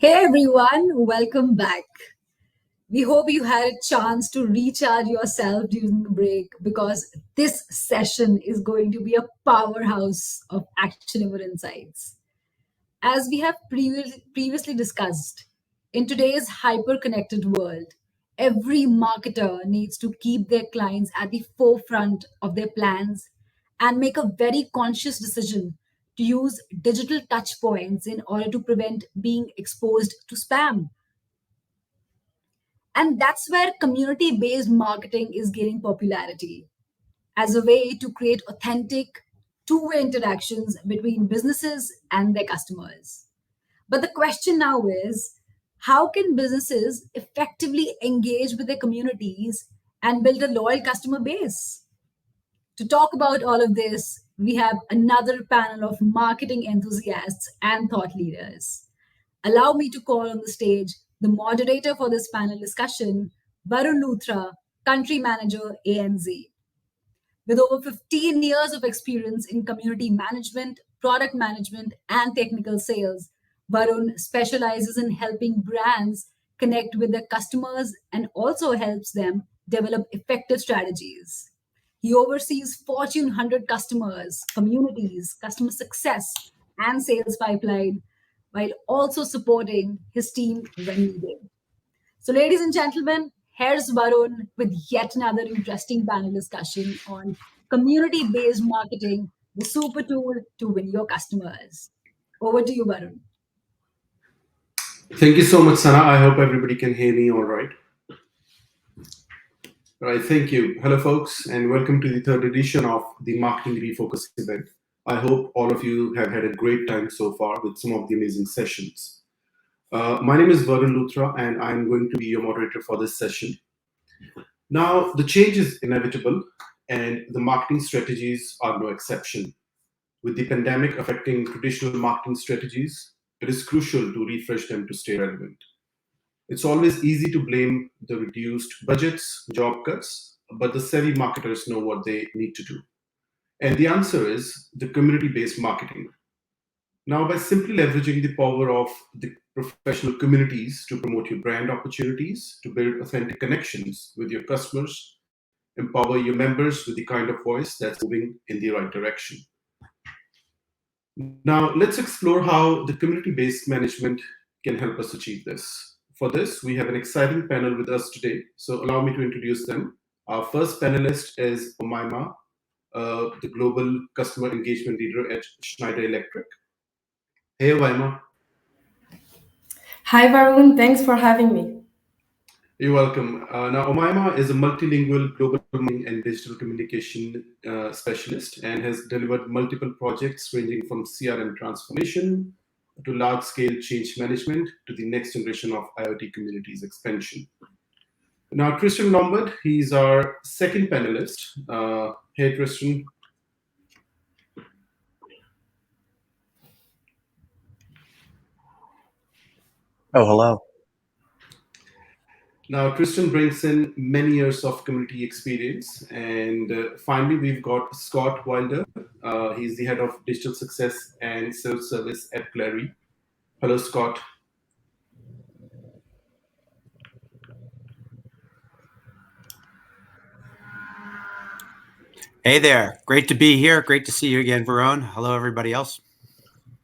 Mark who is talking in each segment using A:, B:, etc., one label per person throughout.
A: Hey everyone, welcome back. We hope you had a chance to recharge yourself during the break because this session is going to be a powerhouse of actionable insights. As we have previously discussed, in today's hyper connected world, every marketer needs to keep their clients at the forefront of their plans and make a very conscious decision to use digital touch points in order to prevent being exposed to spam. And that's where community based marketing is gaining popularity as a way to create authentic, two-way interactions between businesses and their customers. But the question now is, how can businesses effectively engage with their communities and build a loyal customer base? To talk about all of this, we have another panel of marketing enthusiasts and thought leaders. Allow me to call on the stage the moderator for this panel discussion, Varun Luthra, Country Manager, ANZ. With over 15 years of experience in community management, product management, and technical sales, Varun specializes in helping brands connect with their customers and also helps them develop effective strategies. He oversees Fortune 100 customers, communities, customer success, and sales pipeline, while also supporting his team when needed. So, ladies and gentlemen, here's Varun with yet another interesting panel discussion on community based marketing, the super tool to win your customers. Over to you, Varun.
B: Thank you so much, Sana. I hope everybody can hear me all right. All right, thank you. Hello, folks, and welcome to the third edition of the Marketing Refocus event. I hope all of you have had a great time so far with some of the amazing sessions. My name is Varun Luthra, and I'm going to be your moderator for this session. Now, the change is inevitable, and the marketing strategies are no exception. With the pandemic affecting traditional marketing strategies, it is crucial to refresh them to stay relevant. It's always easy to blame the reduced budgets, job cuts, but the savvy marketers know what they need to do. And the answer is the community based marketing. Now, by simply leveraging the power of the professional communities to promote your brand opportunities, to build authentic connections with your customers, empower your members with the kind of voice that's moving in the right direction. Now, let's explore how the community based management can help us achieve this. For this, we have an exciting panel with us today. So, allow me to introduce them. Our first panelist is Omaima, the Global Customer Engagement Leader at Schneider Electric. Hey, Omaima.
C: Hi, Varun. Thanks for having me.
B: You're welcome. Now, Omaima is a multilingual global marketing and digital communication specialist and has delivered multiple projects ranging from CRM transformation to large scale change management to the next generation of IoT communities expansion. Now, Christian Lombard, he's our second panelist. Hey, Christian.
D: Oh, hello.
B: Now, Christian brings in many years of community experience. And finally, we've got Scott Wilder. He's the head of digital success and self service at Clary. Hello, Scott.
D: Hey there. Great to be here. Great to see you again, Varun. Hello, everybody else.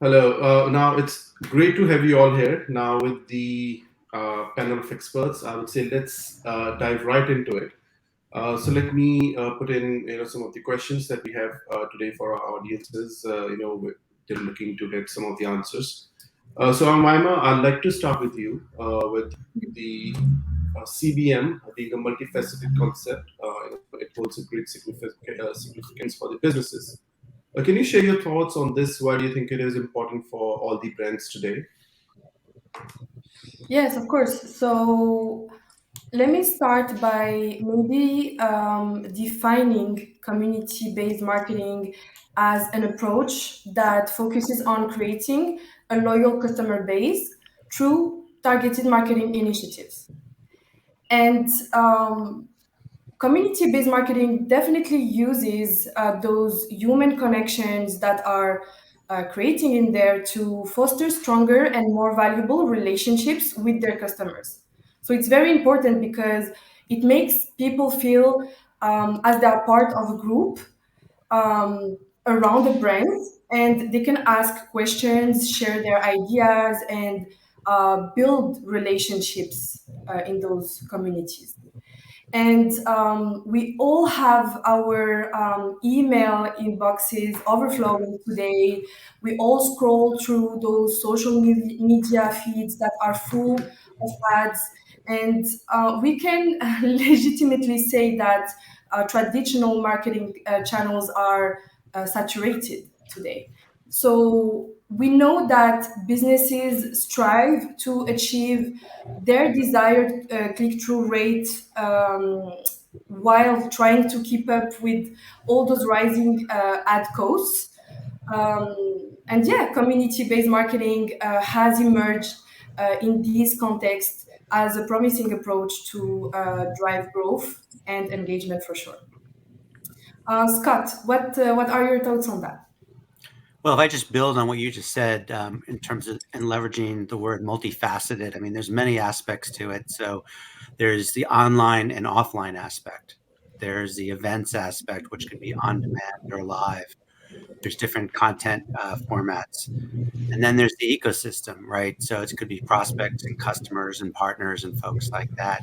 B: Hello. Now, it's great to have you all here. Now, with the panel of experts, I would say let's dive right into it. So let me put in some of the questions that we have today for our audiences. They're looking to get some of the answers. So Maima, I'd like to start with you with the CBM being a multifaceted concept. It holds a great significance for the businesses. Can you share your thoughts on this? Why do you think it is important for all the brands today?
C: Yes, of course. So let me start by maybe defining community-based marketing as an approach that focuses on creating a loyal customer base through targeted marketing initiatives. And community-based marketing definitely uses those human connections that are creating in there to foster stronger and more valuable relationships with their customers. So it's very important because it makes people feel as they are part of a group around the brand, and they can ask questions, share their ideas, and build relationships in those communities. And we all have our email inboxes overflowing today. We all scroll through those social media feeds that are full of ads. And we can legitimately say that traditional marketing channels are saturated today. So we know that businesses strive to achieve their desired click-through rate while trying to keep up with all those rising ad costs. And yeah, community-based marketing has emerged in this context as a promising approach to drive growth and engagement for sure. Scott, what are your thoughts on that?
D: Well, if I just build on what you just said in terms of and leveraging the word multifaceted, I mean, there's many aspects to it. So there's the online and offline aspect. There's the events aspect, which could be on demand or live. There's different content formats. And then there's the ecosystem, right? So it could be prospects and customers and partners and folks like that.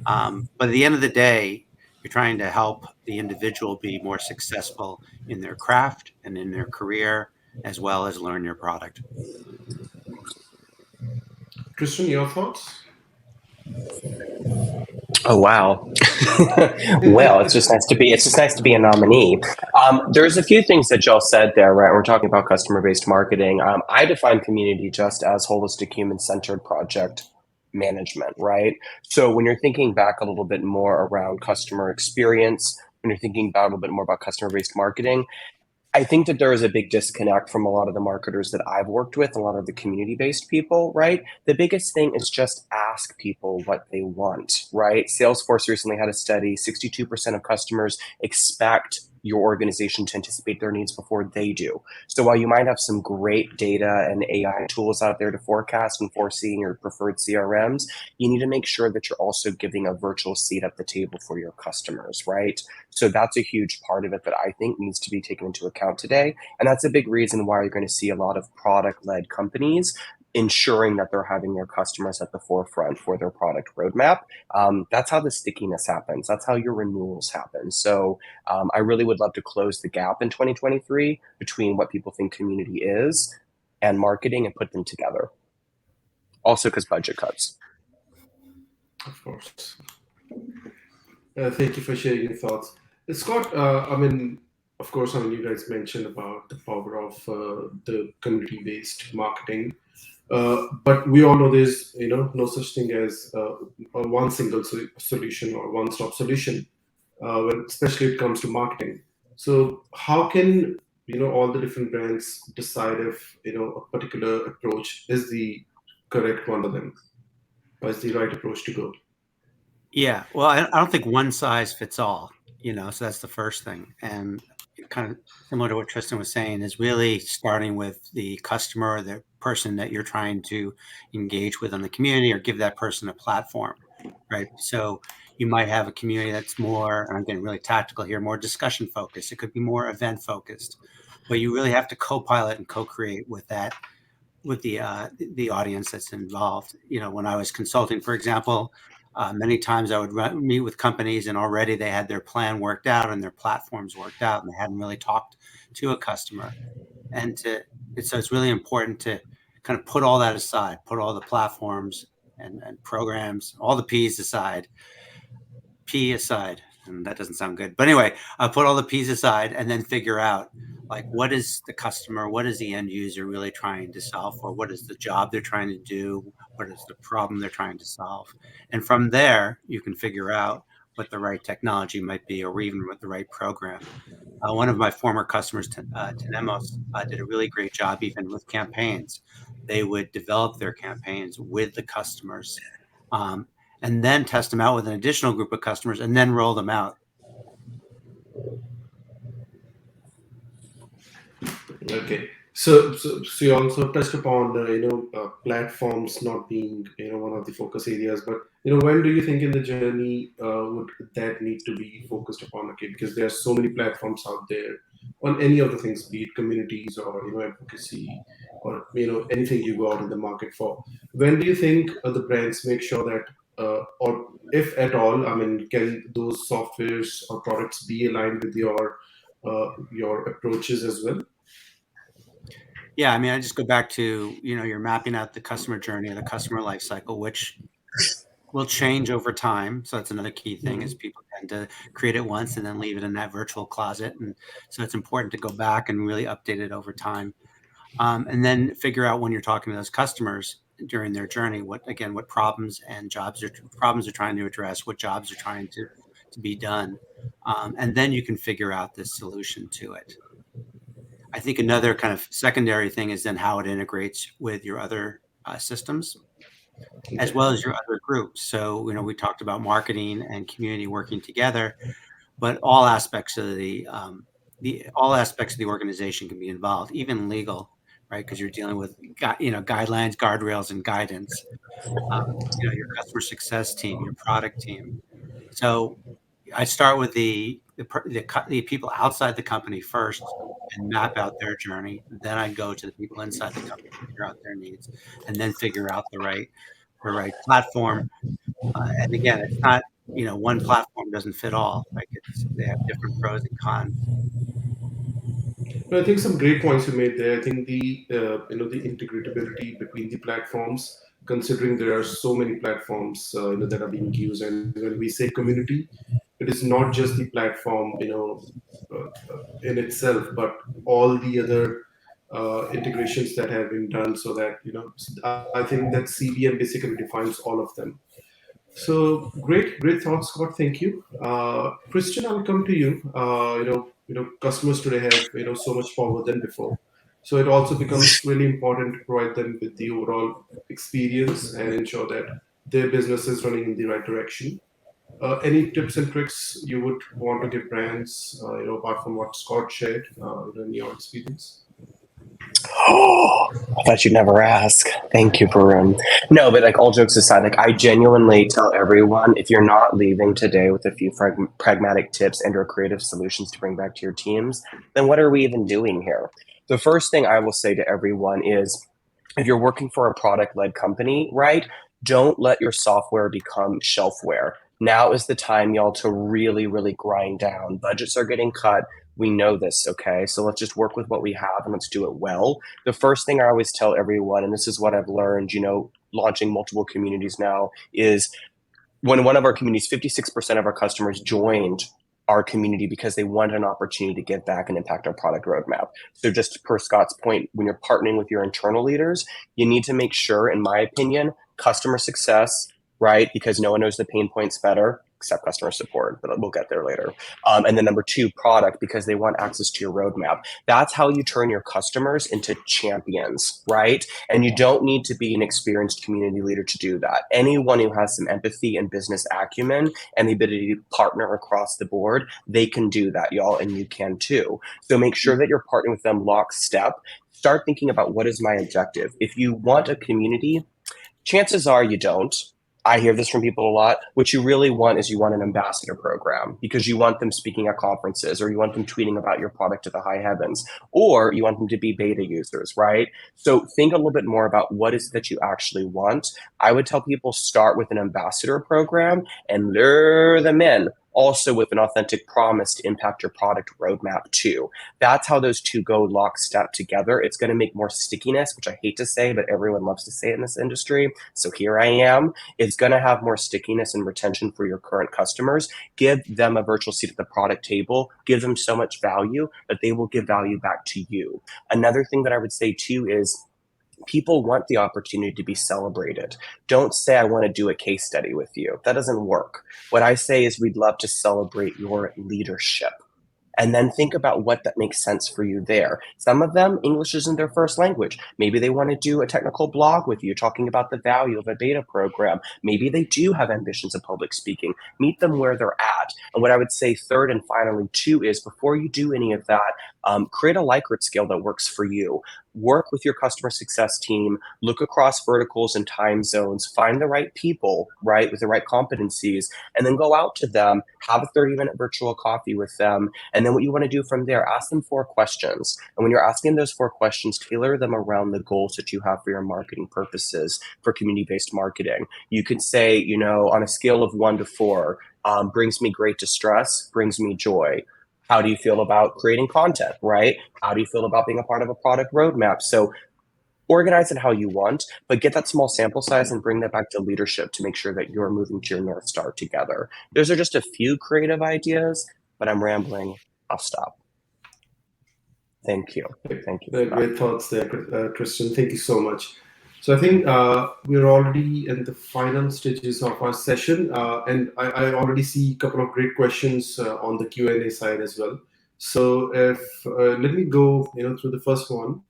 D: But at the end of the day, you're trying to help the individual be more successful in their craft and in their career, as well as learn your product.
B: Christian, your thoughts?
E: Oh wow! Well, it's just nice to be a nominee. There's a few things that Jill said there, right? We're talking about customer-based marketing. I define community just as holistic, human-centered project management, right? So when you're thinking back a little bit more around customer experience, when you're thinking about a little bit more about customer-based marketing, I think that there is a big disconnect from a lot of the marketers that I've worked with, a lot of the community based people, right? The biggest thing is just ask people what they want, right? Salesforce recently had a study 62% of customers expect your organization to anticipate their needs before they do. So while you might have some great data and AI tools out there to forecast and foresee in your preferred CRMs, you need to make sure that you're also giving a virtual seat at the table for your customers, right? So that's a huge part of it that I think needs to be taken into account today. And that's a big reason why you're going to see a lot of product-led companies ensuring that they're having their customers at the forefront for their product roadmap. That's how the stickiness happens. That's how your renewals happen. So I really would love to close the gap in 2023 between what people think community is and marketing and put them together. Also because budget cuts.
B: Of course. Thank you for sharing your thoughts. Scott, of course, you guys mentioned about the power of the community-based marketing. But we all know there's no such thing as one single solution or one-stop solution, especially when it comes to marketing. So how can all the different brands decide if a particular approach is the correct one for them, or is the right approach to go?
D: Yeah, well, I don't think one size fits all, so that's the first thing. And kind of similar to what Tristan was saying is really starting with the customer or the person that you're trying to engage with in the community or give that person a platform, right? So you might have a community that's more, and I'm getting really tactical here, more discussion focused. It could be more event focused, but you really have to co-pilot and co-create with that, with the audience that's involved. When I was consulting, for example, many times I would meet with companies and already they had their plan worked out and their platforms worked out and they hadn't really talked to a customer. So it's really important to kind of put all that aside, put all the platforms and programs, all the P's aside, P aside, and that doesn't sound good. But anyway, put all the P's aside and then figure out like what is the customer, what is the end user really trying to solve for? What is the job they're trying to do? What is the problem they're trying to solve? And from there, you can figure out what the right technology might be or even what the right program. One of my former customers, Tenemos, did a really great job even with campaigns. They would develop their campaigns with the customers and then test them out with an additional group of customers and then roll them out.
B: Okay. So you also touched upon platforms not being one of the focus areas, but when do you think in the journey would that need to be focused upon? Okay, because there are so many platforms out there on any of the things, be it communities or advocacy or anything you go out in the market for. When do you think the brands make sure that or if at all, I mean, can those softwares or products be aligned with your approaches as well?
D: Yeah, I mean, I just go back to, you're mapping out the customer journey or the customer life cycle, which will change over time. So that's another key thing is
B: Mhm.
D: people tend to create it once and then leave it in that virtual closet. And so it's important to go back and really update it over time. And then figure out when you're talking to those customers during their journey, what problems and problems are trying to address, what jobs are trying to be done. And then you can figure out this solution to it. I think another kind of secondary thing is then how it integrates with your other systems as
B: Okay.
D: well as your other groups. So, we talked about marketing and community working together, but all aspects of the organization can be involved, even legal, right? Because you're dealing with guidelines, guardrails, and guidance. Your customer success team, your product team. So I start with the people outside the company first and map out their journey. Then I go to the people inside the company, figure out their needs, and then figure out the right platform. And again, it's not one platform doesn't fit all. Like they have different pros and cons.
B: No, I think some great points you made there. I think the integratability between the platforms, considering there are so many platforms that are being used, and when we say community, it is not just the platform in itself, but all the other integrations that have been done, so that I think that CBM basically defines all of them. So great thoughts, Scott. Thank you, Christian. I'll come to you. Customers today have so much power than before, so it also becomes really important to provide them with the overall experience and ensure that their business is running in the right direction. Any tips and tricks you would want to give brands, apart from what Scott shared, in your experience?
E: I thought you'd never ask. Thank you, Varun. No, but like all jokes aside, like I genuinely tell everyone if you're not leaving today with a few pragmatic tips and or creative solutions to bring back to your teams, then what are we even doing here? The first thing I will say to everyone is if you're working for a product led company, right? Don't let your software become shelfware. Now is the time, y'all, to really, really grind down. Budgets are getting cut. We know this, okay? So let's just work with what we have and let's do it well. The first thing I always tell everyone, and this is what I've learned, launching multiple communities now, is when one of our communities, 56% of our customers joined our community because they wanted an opportunity to give back and impact our product roadmap. So just per Scott's point, when you're partnering with your internal leaders, you need to make sure, in my opinion, customer success, right? Because no one knows the pain points better except customer support, but we'll get there later. And then number two, product, because they want access to your roadmap. That's how you turn your customers into champions, right? And you don't need to be an experienced community leader to do that. Anyone who has some empathy and business acumen and the ability to partner across the board, they can do that, y'all, and you can too. So make sure that you're partnering with them lockstep. Start thinking about what is my objective. If you want a community, chances are you don't. I hear this from people a lot. What you really want is you want an ambassador program because you want them speaking at conferences or you want them tweeting about your product to the high heavens or you want them to be beta users, right? So think a little bit more about what is it that you actually want. I would tell people start with an ambassador program and lure them in also with an authentic promise to impact your product roadmap too. That's how those two go lockstep together. It's going to make more stickiness, which I hate to say, but everyone loves to say it in this industry. So here I am. It's going to have more stickiness and retention for your current customers. Give them a virtual seat at the product table. Give them so much value that they will give value back to you. Another thing that I would say too is people want the opportunity to be celebrated. Don't say, I want to do a case study with you. That doesn't work. What I say is, we'd love to celebrate your leadership. And then think about what that makes sense for you there. Some of them, English isn't their first language. Maybe they want to do a technical blog with you talking about the value of a beta program. Maybe they do have ambitions of public speaking. Meet them where they're at. And what I would say third and finally too is before you do any of that, create a Likert scale that works for you. work with your customer success team, look across verticals and time zones, find the right people, right, with the right competencies, and then go out to them, have a 30-minute virtual coffee with them. And then what you want to do from there, ask them 4 questions. And when you're asking those 4 questions, tailor them around the goals that you have for your marketing purposes for community-based marketing. You could say, on a scale of 1 to 4, brings me great distress, brings me joy. How do you feel about creating content, right? How do you feel about being a part of a product roadmap? So organize it how you want, but get that small sample size and bring that back to leadership to make sure that you're moving to your North Star together. Those are just a few creative ideas, but I'm rambling. I'll stop. Thank you. Thank you.
B: Great thoughts there, Tristan. Thank you so much. So I think we're already in the final stages of our session, and I already see a couple of great questions on the Q&A side as well. So if let me go, through the first one.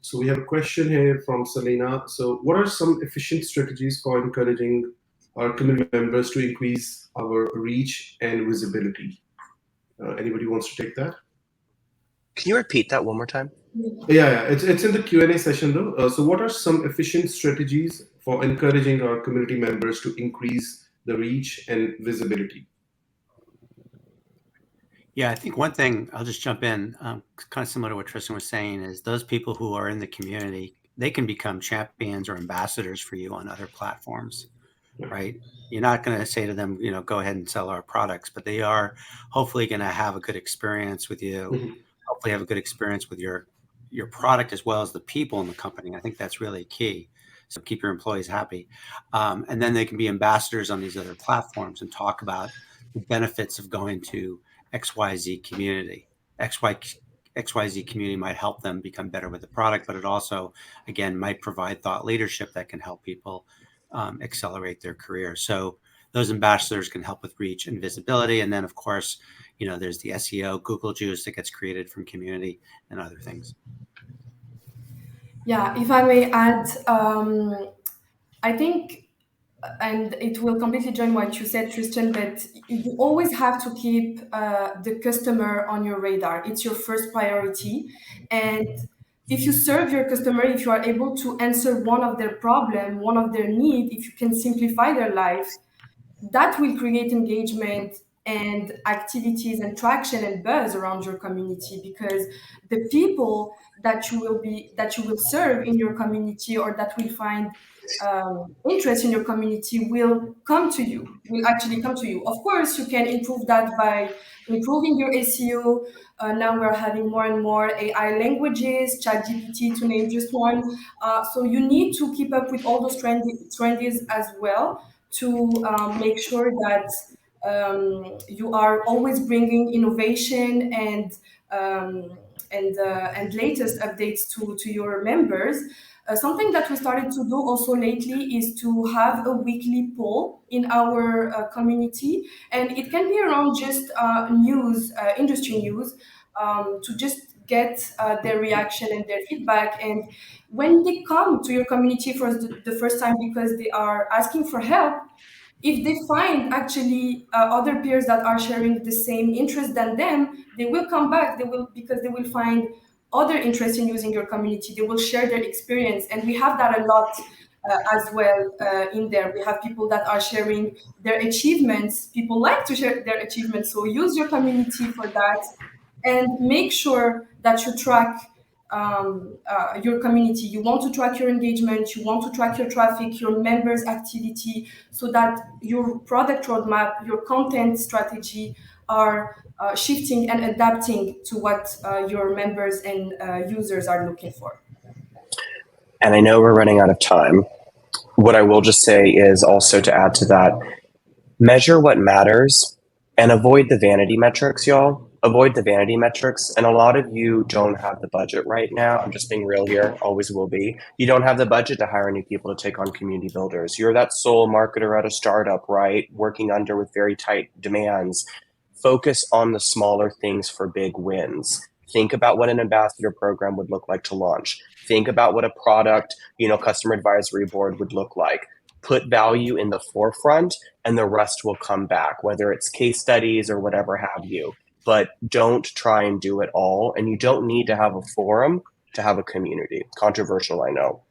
B: So we have a question here from Selena. So what are some efficient strategies for encouraging our community members to increase our reach and visibility? Anybody wants to take that?
E: Can you repeat that one more time?
B: Yeah. It's in the Q&A session though. So what are some efficient strategies for encouraging our community members to increase the reach and visibility?
D: Yeah, I think one thing, I'll just jump in, kind of similar to what Tristan was saying, is those people who are in the community, they can become champions or ambassadors for you on other platforms, right? You're not going to say to them, go ahead and sell our products, but they are hopefully going to have a good experience with you, hopefully have a good experience with your product as well as the people in the company. I think that's really key. So keep your employees happy. And then they can be ambassadors on these other platforms and talk about the benefits of going to XYZ community. XYZ community might help them become better with the product, but it also, again, might provide thought leadership that can help people accelerate their career. So those ambassadors can help with reach and visibility. And then, of course, there's the SEO, Google juice that gets created from community and other things.
C: Yeah, if I may add, I think, and it will completely join what you said, Tristan, but you always have to keep the customer on your radar. It's your first priority. And if you serve your customer, if you are able to answer one of their problem, one of their need, if you can simplify their life, that will create engagement and activities and traction and buzz around your community, because the people that you will serve in your community or that will find interest in your community will actually come to you. Of course, you can improve that by improving your SEO. Now we're having more and more AI languages, ChatGPT to name just one. So you need to keep up with all those trendies as well, to make sure that you are always bringing innovation and latest updates to your members. Something that we started to do also lately is to have a weekly poll in our community, and it can be around just news, industry news, to just get their reaction and their feedback. And when they come to your community for the first time because they are asking for help, if they find actually other peers that are sharing the same interest than them, they will come back. Because they will find other interest in using your community. They will share their experience, and we have that a lot as well in there. We have people that are sharing their achievements. People like to share their achievements, so use your community for that, and make sure that you track your community. You want to track your engagement, you want to track your traffic, your members' activity, so that your product roadmap, your content strategy are shifting and adapting to what your members and users are looking for.
E: And I know we're running out of time. What I will just say is also to add to that, measure what matters and avoid the vanity metrics, y'all. Avoid the vanity metrics. And a lot of you don't have the budget right now. I'm just being real here, always will be. You don't have the budget to hire new people to take on community builders. You're that sole marketer at a startup, right? Working under with very tight demands. Focus on the smaller things for big wins. Think about what an ambassador program would look like to launch. Think about what a product, customer advisory board would look like. Put value in the forefront and the rest will come back, whether it's case studies or whatever have you. But don't try and do it all. And you don't need to have a forum to have a community. Controversial, I know.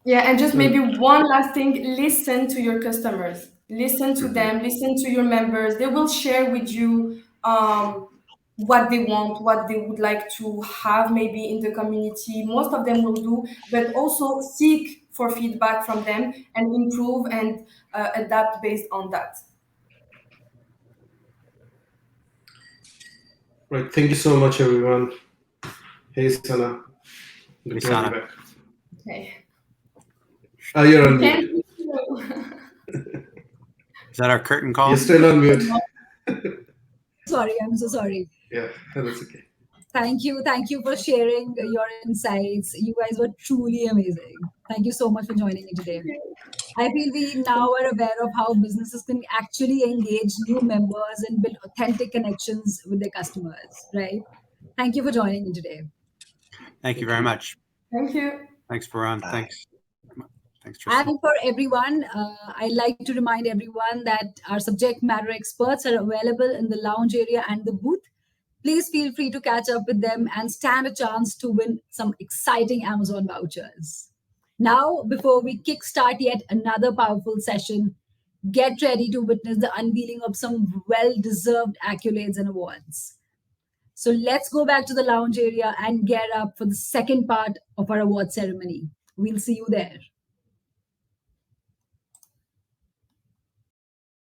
C: Yeah, and just maybe one last thing, listen to your customers. Listen to them, listen to your members. They will share with you what they want, what they would like to have maybe in the community. Most of them will do, but also seek for feedback from them and improve and adapt based on that.
B: Right. Thank you so much, everyone. Hey, Sana. Good to have you
D: Sana.
B: back.
C: Okay.
B: You're on
C: Thank
B: mute.
C: you.
D: Is that our curtain call?
B: You're still on mute.
A: Sorry, I'm so sorry.
B: Yeah, that's okay.
A: Thank you for sharing your insights. You guys were truly amazing. Thank you so much for joining me today. I feel we now are aware of how businesses can actually engage new members and build authentic connections with their customers, right? Thank you for joining me today.
D: Thank you very much.
C: Thank you.
D: Thanks, Varun. Thanks, Tristan.
A: And for everyone, I'd like to remind everyone that our subject matter experts are available in the lounge area and the booth. Please feel free to catch up with them and stand a chance to win some exciting Amazon vouchers. Now, before we kickstart yet another powerful session, get ready to witness the unveiling of some well-deserved accolades and awards. So let's go back to the lounge area and gear up for the second part of our award ceremony. We'll see you there.